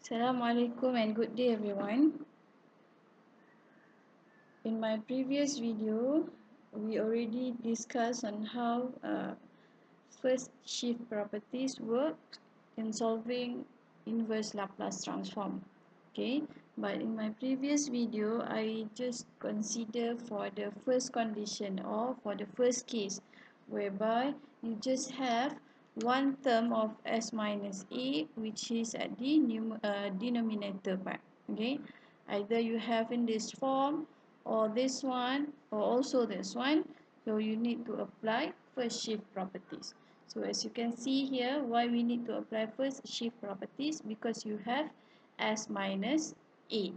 Assalamualaikum and good day everyone. In my previous video, we already discussed on how first shift properties work in solving inverse Laplace transform. Okay, but in my previous video, I just consider for the first condition or for the first case whereby you just have one term of s minus a which is at the denominator part. Okay, either you have in this form or this one or also this one, so you need to apply first shift properties. So as you can see here, why we need to apply first shift properties, because you have s minus a.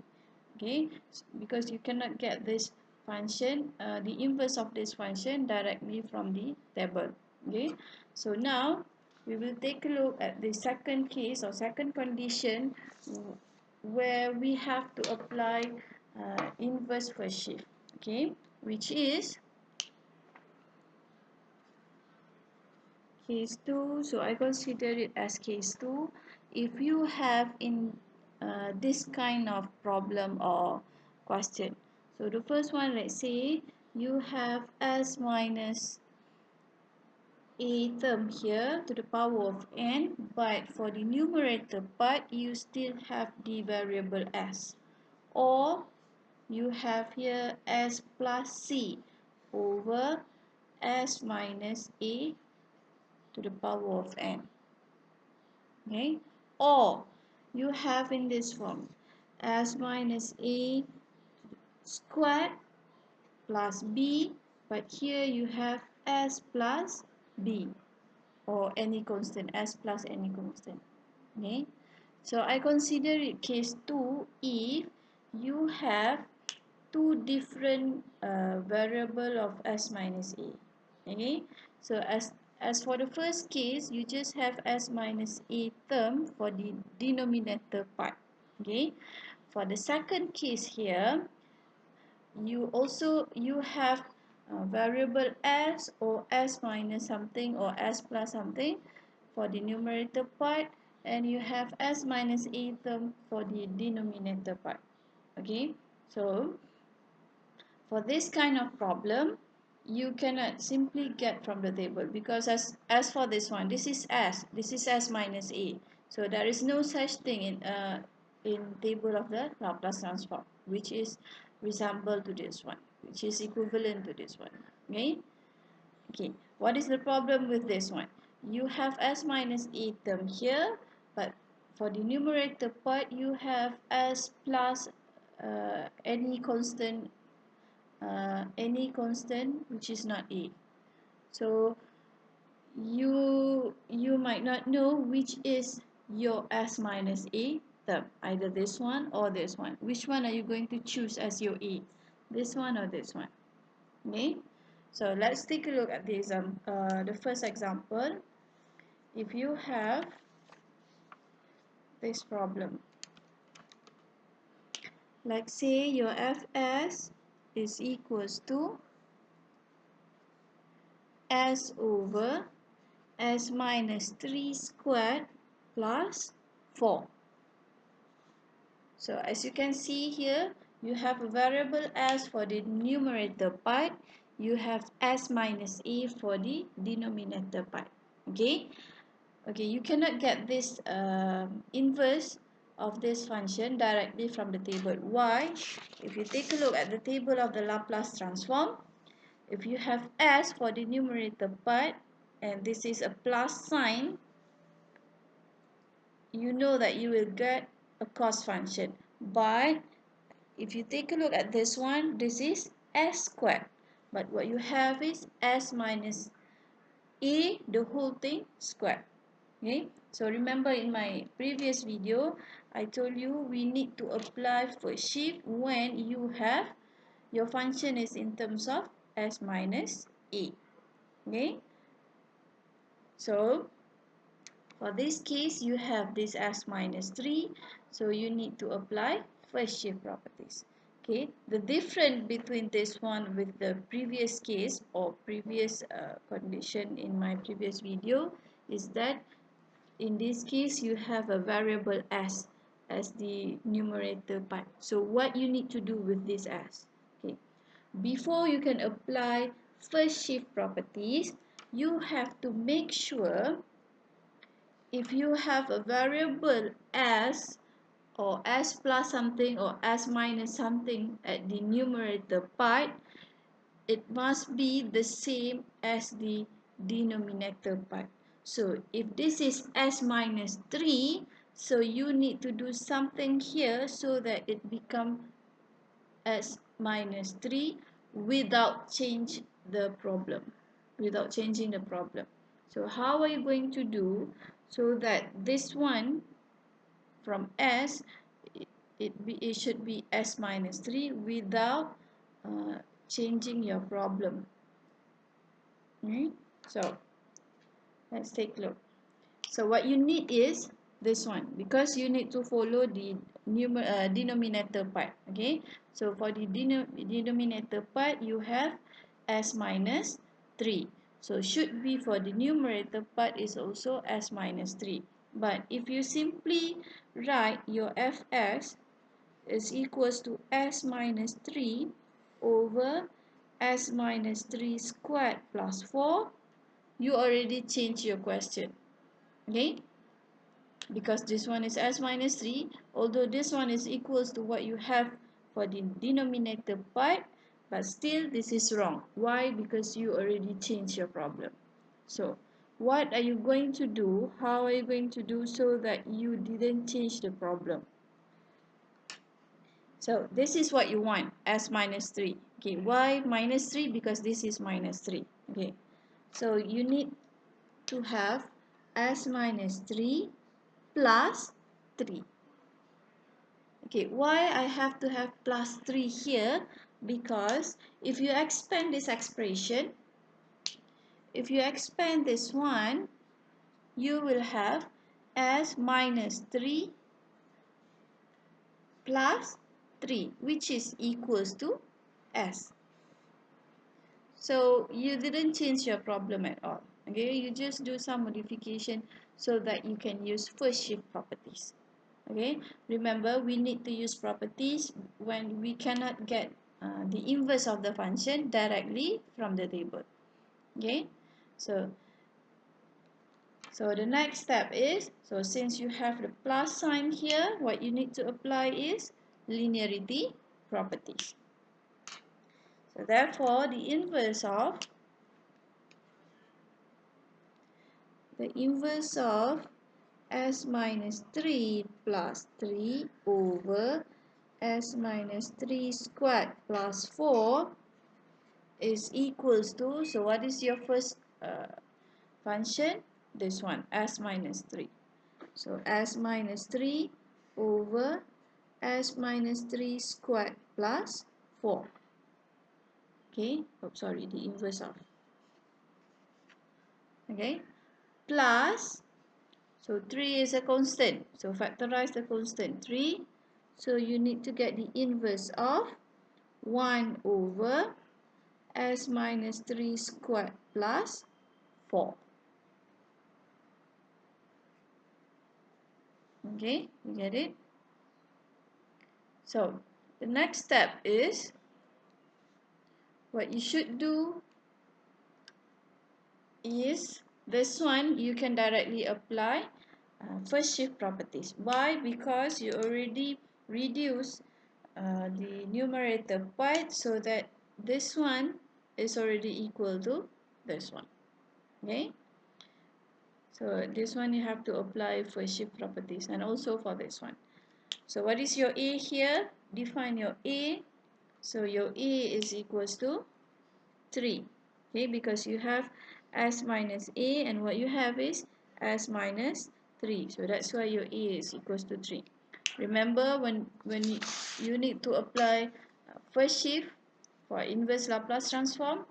Okay, because you cannot get this function, the inverse of this function directly from the table. Okay, so now we will take a look at the second case or second condition where we have to apply inverse first shift. Okay, which is case 2. So I consider it as case 2. If you have in this kind of problem or question, so the first one, let's say you have s minus a term here to the power of n, but for the numerator part you still have the variable s, or you have here s plus c over s minus a to the power of n. Okay, or you have in this form s minus a squared plus b, but here you have s plus b, or any constant, s plus any constant. Okay, so I consider it case 2 if you have two different variable of s minus a. Okay, so as for the first case, you just have s minus a term for the denominator part. Okay, for the second case here, you have variable s or s minus something or s plus something for the numerator part, and you have s minus a term for the denominator part. Okay, so for this kind of problem, you cannot simply get from the table, because as for this one, this is s minus a, so there is no such thing in table of the Laplace transform which is resemble to this one, which is equivalent to this one. Okay, what is the problem with this one? You have s minus a term here, but for the numerator part you have s plus any constant which is not a. So you might not know which is your s minus a term, either this one or this one. Which one are you going to choose as your a, this one or this one? Okay, so let's take a look at the first example. If you have this problem, like say your fs is equals to s over s minus 3 squared plus 4. So as you can see here, you have a variable s for the numerator part, you have s minus a for the denominator part. Okay, you cannot get this inverse of this function directly from the table. Why? If you take a look at the table of the Laplace transform, if you have s for the numerator part and this is a plus sign, you know that you will get a cos function. But if you take a look at this one, this is s squared, but what you have is s minus a the whole thing squared. Okay, so remember in my previous video I told you we need to apply first shift when you have your function is in terms of s minus a. Okay, so for this case, you have this s minus 3, so you need to apply first shift properties. Okay, the difference between this one with the previous case or previous condition in my previous video is that in this case you have a variable s as the numerator part. So what you need to do with this s? Okay, before you can apply first shift properties, you have to make sure if you have a variable s or s plus something or s minus something at the numerator part, it must be the same as the denominator part. So if this is s minus 3, so you need to do something here so that it becomes s minus 3 without change the problem, without changing the problem. So how are you going to do so that this one from s, it should be s minus 3 without changing your problem. Okay? So let's take a look. So what you need is this one, because you need to follow the denominator part. Okay, so for the denominator part you have s minus 3, so should be for the numerator part is also s minus 3. But if you simply write your fs is equals to s minus 3 over s minus 3 squared plus 4, you already change your question. Okay, because this one is s minus 3, although this one is equals to what you have for the denominator part, but still this is wrong. Why? Because you already changed your problem. So what are you going to do? How are you going to do so that you didn't change the problem? So this is what you want, s minus 3. Okay, why minus 3? Because this is minus 3. Okay, so you need to have s minus 3 plus 3. Okay, why I have to have plus 3 here? Because if you expand this expression, if you expand this one, you will have s minus 3 plus 3, which is equals to s. So you didn't change your problem at all. Okay, you just do some modification so that you can use first shift properties. Okay, remember we need to use properties when we cannot get the inverse of the function directly from the table. Okay, so the next step is, so since you have the plus sign here, what you need to apply is linearity properties. So therefore the inverse of s minus 3 plus 3 over s minus 3 squared plus 4 is equals to, so what is your first function? This one, s minus 3. So s minus 3 over s minus 3 squared plus 4. Okay, oh sorry, the inverse of. Okay, plus, so 3 is a constant, so factorize the constant 3. So you need to get the inverse of 1 over s minus 3 squared plus 4. Okay, you get it? So the next step is, what you should do is this one you can directly apply first shift properties. Why? Because you already reduce the numerator part so that this one is already equal to this one. Okay, so this one you have to apply first shift properties, and also for this one. So what is your a here? Define your a. So your a is equals to 3. Okay, because you have s minus a and what you have is s minus 3. So that's why your a is equals to 3. Remember when you need to apply first shift for inverse Laplace transform,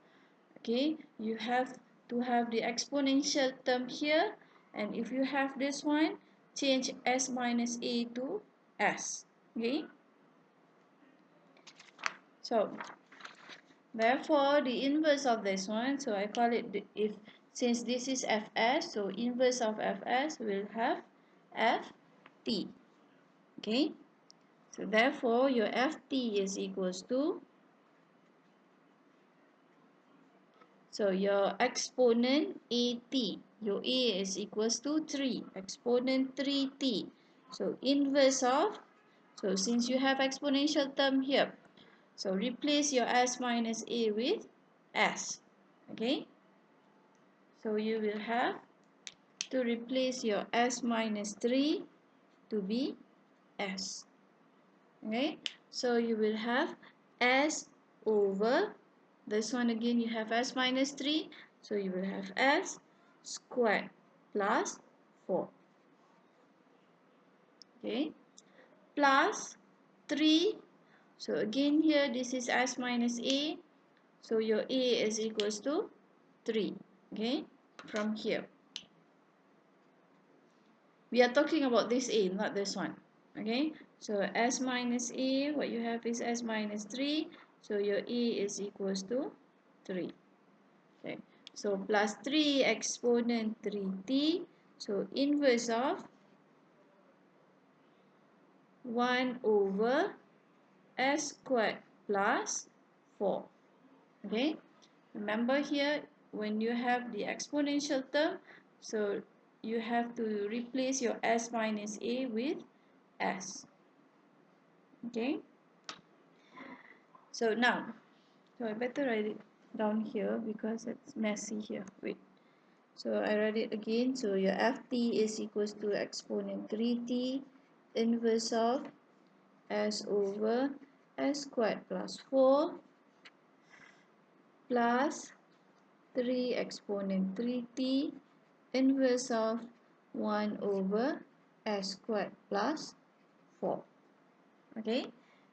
okay, you have to have the exponential term here, and if you have this one, change s minus a to s. Okay, so therefore the inverse of this one, so I call it if since this is fs, so inverse of fs will have ft. Okay, so therefore your ft is equals to, so your exponent at, your a is equals to 3, exponent 3t. So inverse of, so since you have exponential term here, so replace your s minus a with s. Okay, so you will have to replace your s minus 3 to be s. Okay, so you will have s over, this one again you have s minus 3, so you will have s squared plus 4. Okay, plus 3, so again here this is s minus a, so your a is equals to 3. Okay, from here we are talking about this a, not this one. Okay, so s minus a, what you have is s minus 3, so your a is equals to 3. Okay, so plus 3 exponent 3t, so inverse of 1 over s squared plus 4. Okay, remember here when you have the exponential term, so you have to replace your s minus a with s. Okay, so now, so I better write it down here because it's messy here. Wait, so I write it again. So your ft is equals to exponent 3t inverse of s over s squared plus 4 plus 3 exponent 3t inverse of 1 over s squared plus 4. Okay,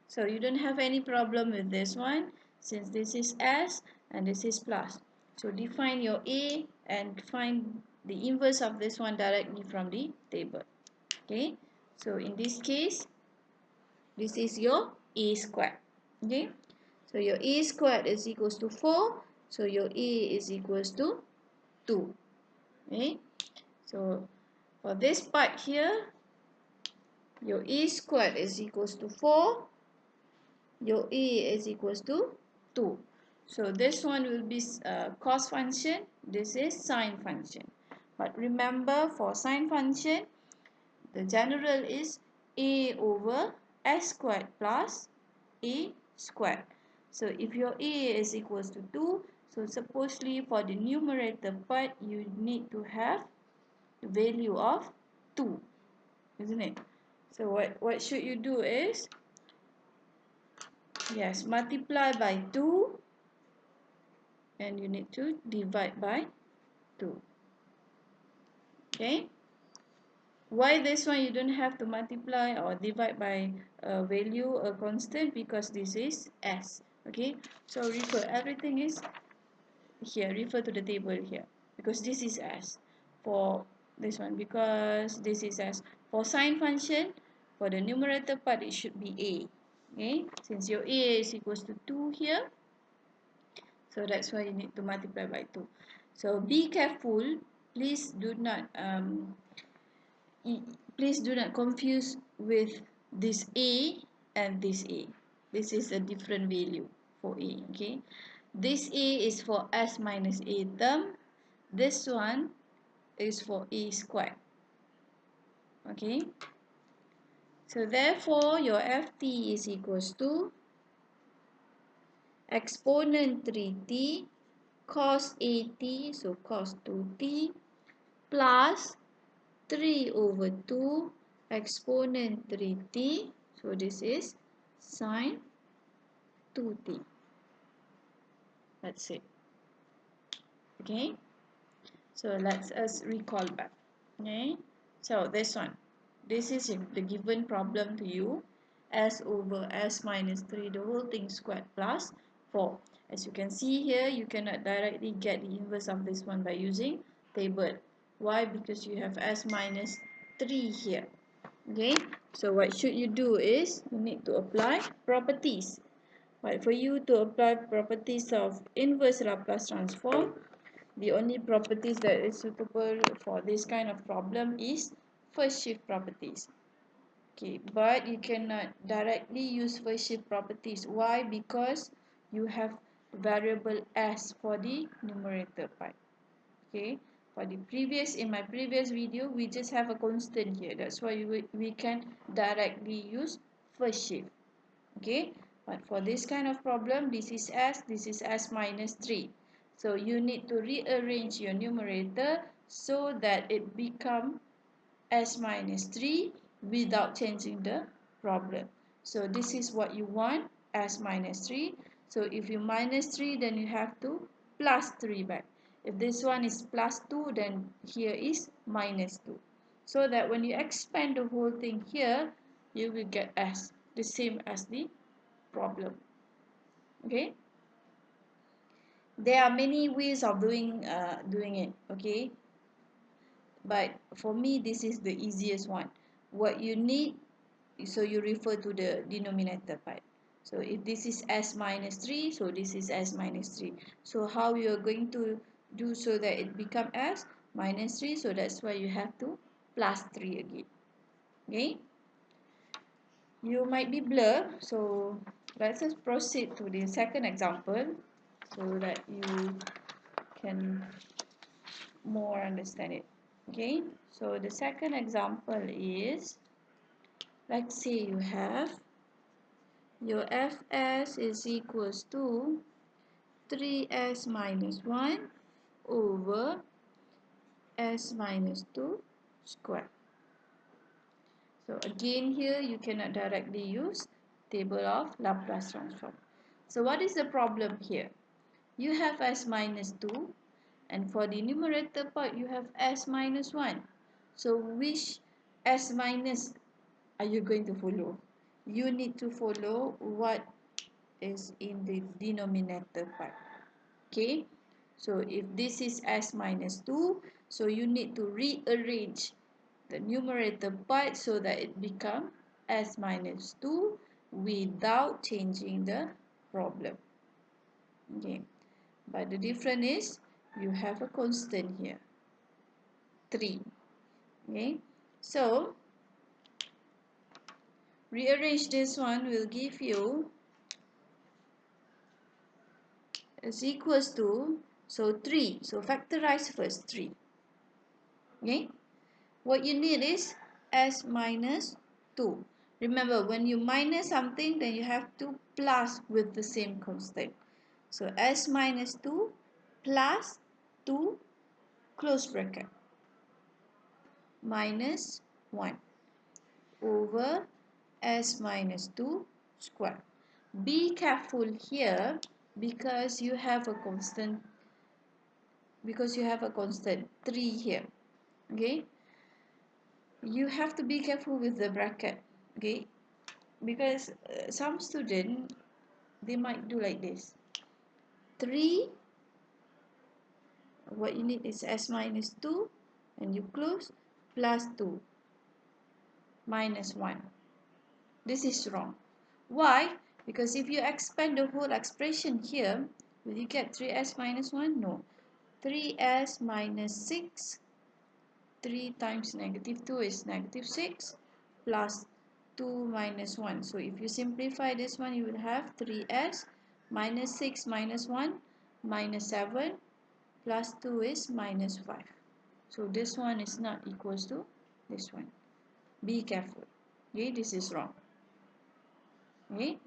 so you don't have any problem with this one since this is s and this is plus. So define your a and find the inverse of this one directly from the table. Okay, so in this case this is your a squared. Okay, so your a squared is equals to 4, so your a is equals to 2. Okay, so for this part here, your a squared is equals to 4, your a is equals to 2. So this one will be cos function, this is sine function. But remember, for sine function, the general is a over s squared plus a squared. So if your a is equals to 2, so supposedly for the numerator part, you need to have the value of 2, isn't it? So what should you do is, yes, multiply by 2 and you need to divide by 2. Okay, why this one you don't have to multiply or divide by a value, a constant, because this is s. Okay, so refer, everything is here, refer to the table here because this is s. For this one, because this is s. For sine function, for the numerator part it should be a. Okay, since your a is equals to 2 here, so that's why you need to multiply by 2. So be careful, please do not confuse with this a and this a. This is a different value for a. Okay, this a is for s minus a term, this one is for a squared. Okay, so therefore your ft is equals to exponent 3t cos at, so cos 2t, plus 3 over 2 exponent 3t, so this is sine 2t. That's it. Okay, so let's us recall back. Okay, so this one, this is the given problem to you, s over s minus 3 the whole thing squared plus 4. As you can see here, you cannot directly get the inverse of this one by using table. Why? Because you have s minus 3 here. Okay, so what should you do is you need to apply properties. But for you to apply properties of inverse Laplace transform, the only properties that is suitable for this kind of problem is first shift properties. Okay, but you cannot directly use first shift properties. Why? Because you have variable s for the numerator part. Okay, for the in my previous video, we just have a constant here. That's why we can directly use first shift. Okay, but for this kind of problem, this is s minus 3. So you need to rearrange your numerator so that it become s minus 3 without changing the problem. So this is what you want, s minus 3. So if you minus 3, then you have to plus 3 back. If this one is plus 2, then here is minus 2. So that when you expand the whole thing here, you will get s, the same as the problem. Okay, there are many ways of doing it. Okay, but for me this is the easiest one. What you need, so you refer to the denominator part. So if this is s minus 3, so this is s minus 3. So how you are going to do so that it become s minus 3? So that's why you have to plus 3 again. Okay, you might be blur, so let's just proceed to the second example so that you can more understand it. Okay, so the second example is, let's say you have your fs is equals to 3s minus 1 over s minus 2 squared. So again here you cannot directly use table of Laplace transform. So what is the problem here? You have s minus 2, and for the numerator part you have s minus 1. So which s minus are you going to follow? You need to follow what is in the denominator part. Okay, so if this is s minus 2, so you need to rearrange the numerator part so that it becomes s minus 2 without changing the problem. Okay, but the difference is you have a constant here, 3. Okay, so rearrange this one will give you is equals to, so 3, so factorize first 3. Okay, what you need is s minus 2. Remember, when you minus something, then you have to plus with the same constant. So s minus 2 plus 2 close bracket minus 1 over s minus 2 square. Be careful here because you have a constant, 3 here. Okay, you have to be careful with the bracket. Okay, because some student, they might do like this. 3, what you need is s minus 2, and you close, plus 2 minus 1. This is wrong. Why? Because if you expand the whole expression here, will you get 3s minus 1? No. 3s minus 6, 3 times negative 2 is negative 6, plus 2 minus 1. So if you simplify this one, you will have 3s minus 6 minus 1 minus 7 plus 2 is minus 5. So this one is not equals to this one. Be careful. Okay, this is wrong. Okay,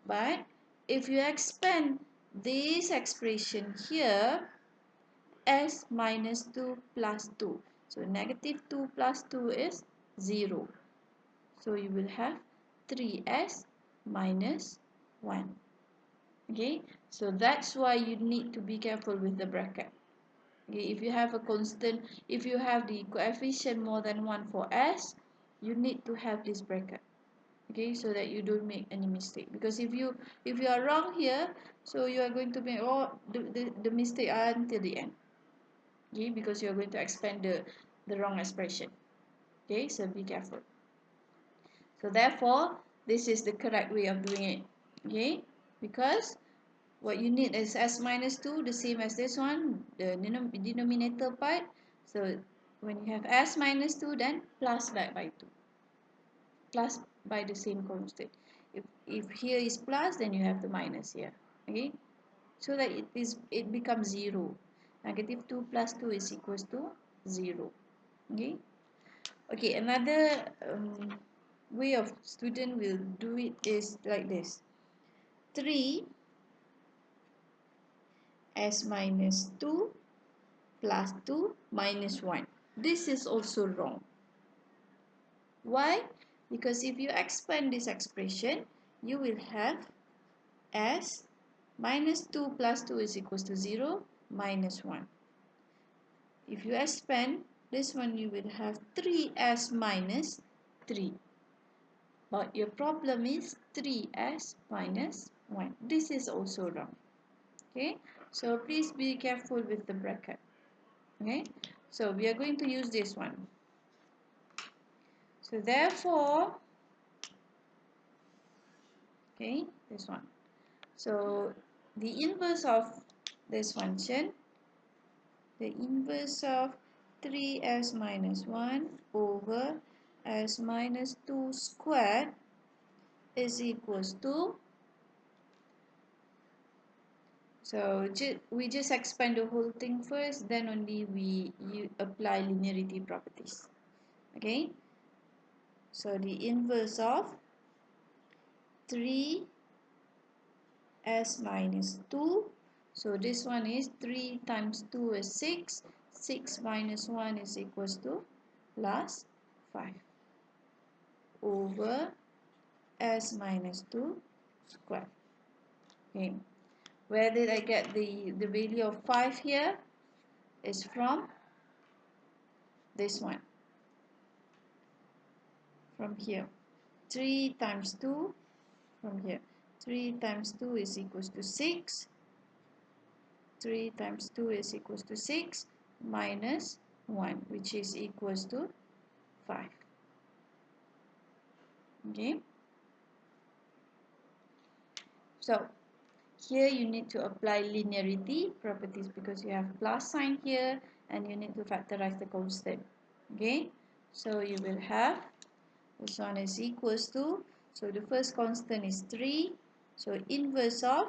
but if you expand this expression here, s minus 2 plus 2. So negative 2 plus 2 is 0. So you will have 3s minus 1. Okay, so that's why you need to be careful with the bracket. Okay, if you have a constant, if you have the coefficient more than 1 for s, you need to have this bracket. Okay, so that you don't make any mistake. Because if you are wrong here, so you are going to make the mistake until the end. Okay, because you are going to expand the wrong expression. Okay, so be careful. So therefore, this is the correct way of doing it. Okay, because what you need is s minus 2, the same as this one, the denominator part. So when you have s minus 2, then plus back by 2. plus by the same constant. If here is plus, then you have the minus here. Okay, so that it becomes 0. Negative 2 plus 2 is equals to 0. Okay. Okay, another way of student will do it is like this. 3s minus 2 plus 2 minus 1. This is also wrong. Why? Because if you expand this expression, you will have s minus 2 plus 2 is equals to 0 minus 1. If you expand this one, you will have 3s minus 3. But your problem is 3s minus 1. This is also wrong. Okay, so please be careful with the bracket. Okay, so we are going to use this one. So therefore, okay, this one. So the inverse of this function, the inverse of 3s minus 1 over s minus 2 squared is equals to, so we just expand the whole thing first, then only you apply linearity properties. Okay, so the inverse of 3s minus 2, so this one is 3 times 2 is 6, 6 minus 1 is equals to plus 5 over s minus 2 squared. Okay, where did I get the value of 5 here? Is from this one, from here. 3 times 2 from here. 3 times 2 is equals to 6. 3 times 2 is equals to 6 minus 1, which is equals to 5. Okay. So here you need to apply linearity properties because you have plus sign here and you need to factorize the constant. Okay. So you will have this one is equals to, so the first constant is 3. So inverse of,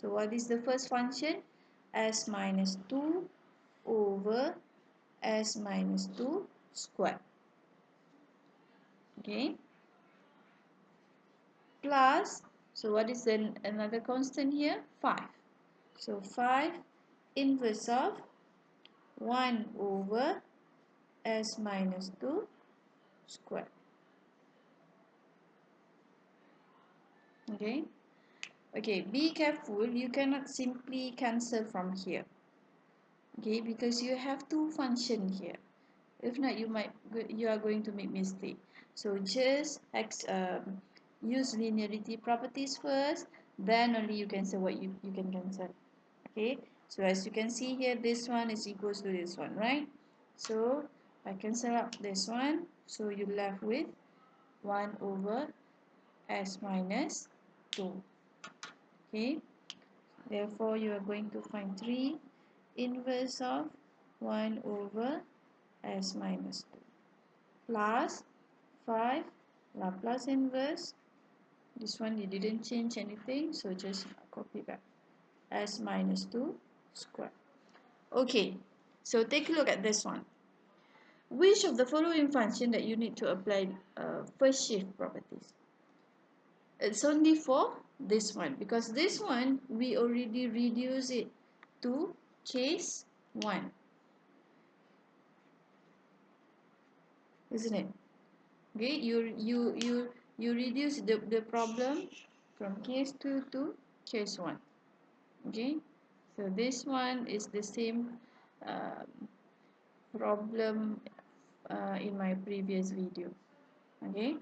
so what is the first function? S minus 2 over s minus 2 squared. Okay. Plus, so what is then another constant here? 5. So 5 inverse of 1 over s minus 2 squared. Okay. Okay, be careful, you cannot simply cancel from here. Okay, because you have two functions here. If not, you are going to make mistake. So just use linearity properties first, then only you can say what you can cancel. Okay, so as you can see here, this one is equals to this one, right? So I cancel out this one, so you left with 1 over s minus 2. Okay, therefore you are going to find 3 inverse of 1 over s minus 2 plus 5 Laplace inverse. This one you didn't change anything, so just copy back s minus 2 squared. Okay, so take a look at this one. Which of the following function that you need to apply first shift properties? It's only for this one, because this one we already reduce it to case 1, isn't it? Okay, you reduce the problem from case 2 to case 1. Okay, so this one is the same problem in my previous video. Okay,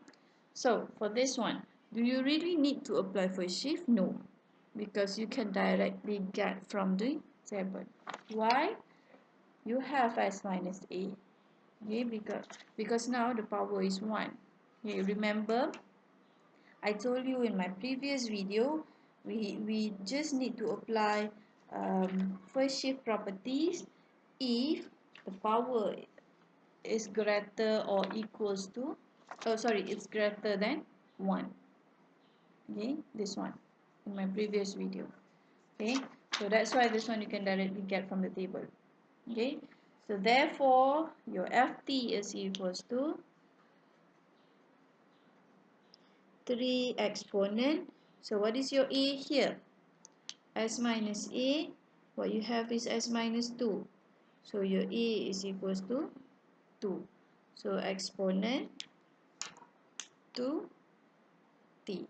so for this one, do you really need to apply for shift? No, because you can directly get from the table. Why? You have s minus a. Okay, because now the power is 1. Okay, remember I told you in my previous video, we just need to apply first shift properties if the power is greater or equals to Oh, sorry, it's greater than 1. Okay, this one in my previous video. Okay, so that's why this one you can directly get from the table. Okay, so therefore your ft is equals to 3 exponent. So what is your a here? S minus a. What you have is s minus 2. So your a is equals to 2. So exponent 2t.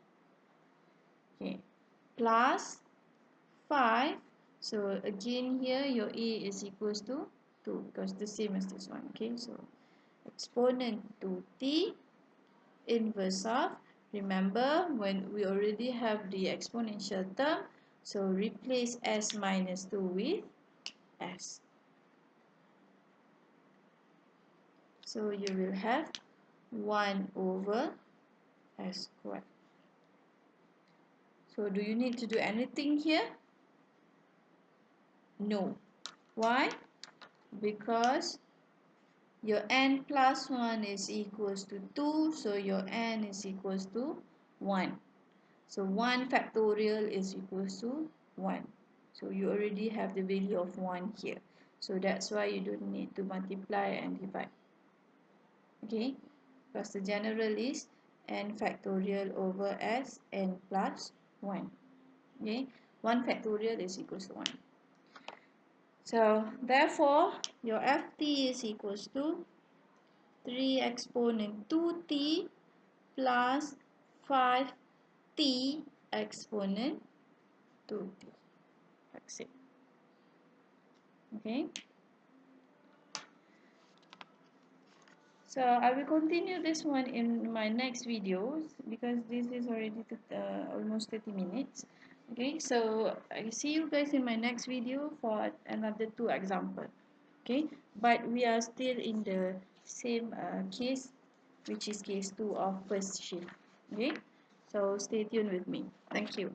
Okay, plus 5. So again here your a is equals to 2 because the same as this one. Okay, so exponent 2t inverse of, remember when we already have the exponential term, so replace s minus 2 with s. So you will have 1 over s squared. So do you need to do anything here? No. Why? Because your n plus 1 is equals to 2, so your n is equals to 1. So 1 factorial is equals to 1. So you already have the value of 1 here. So that's why you don't need to multiply and divide. Okay? Because the general is n factorial over s n plus 1. Okay? 1 factorial is equals to 1. So therefore, your ft is equals to 3 exponent 2t plus 5t exponent 2t. That's it. Okay. So I will continue this one in my next videos because this is already almost 30 minutes. Okay. So I see you guys in my next video for another 2 example. Okay. But we are still in the same case, which is case 2 of first shift. Okay. So stay tuned with me. Thank you.